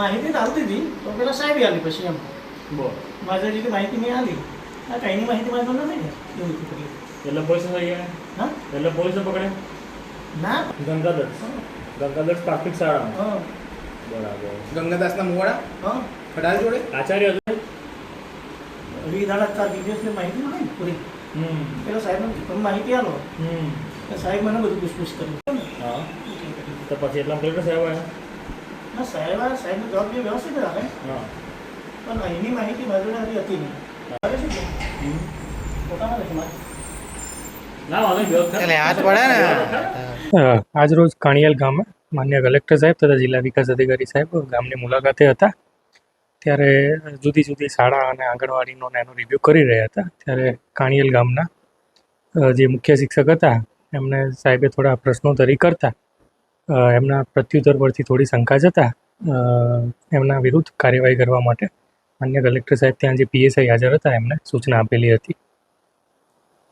માહિતી તો આવતી હતી તો પેલા સાહેબે આલી પછી એમ બોલ મારે જેટલી માહિતી મેં આલી આ કઈની માહિતી મારે ખબર નહીં ને એવું હતું કરી એટલે પોલીસ થઈ ગયા હા એટલે પોલીસે પકડે ના ગંગાદર્શ પ્રાથમિક શાળા હા બરાબર ગંગાદાસના મુવાડા હા ખડાલ જોડે આચાર્ય હતો રીદાડા 4 દિવસની માહિતી મળે ને પૂરી પેલા સાહેબને તમે માહિતી આલો તો સાહેબ મને બધું પૂછપૂછ કર્યું હા તો પછી એટલા કલેક્ટર સાહેબ આવ્યા ના સાહેબનો જવાબ બી વ્યવસ્થિત રાખે હા પણ અહીંની માહિતી મારી જોડે હતી નહીં મારે શું છે પોતામાં નથી મારે ના વાંધો નહીં, વ્યવસ્થા એટલે હાથ પડે ને આજરોજ કાણિયાલ ગામે માન્ય કલેક્ટર સાહેબ તથા જિલ્લા વિકાસ અધિકારી સાહેબ ગામની મુલાકાતે હતા. ત્યારે જુદી જુદી શાળા અને આંગણવાડીનો એનો રિવ્યૂ કરી રહ્યા હતા. ત્યારે કાણિયાલ ગામના જે મુખ્ય શિક્ષક હતા એમને સાહેબે થોડા પ્રશ્નોત્તરી કરતા એમના પ્રત્યુત્તર પરથી થોડી શંકા જતા એમના વિરુદ્ધ કાર્યવાહી કરવા માટે માન્ય કલેક્ટર સાહેબ ત્યાં જે પીએસઆઈ હાજર હતા એમને સૂચના આપેલી હતી.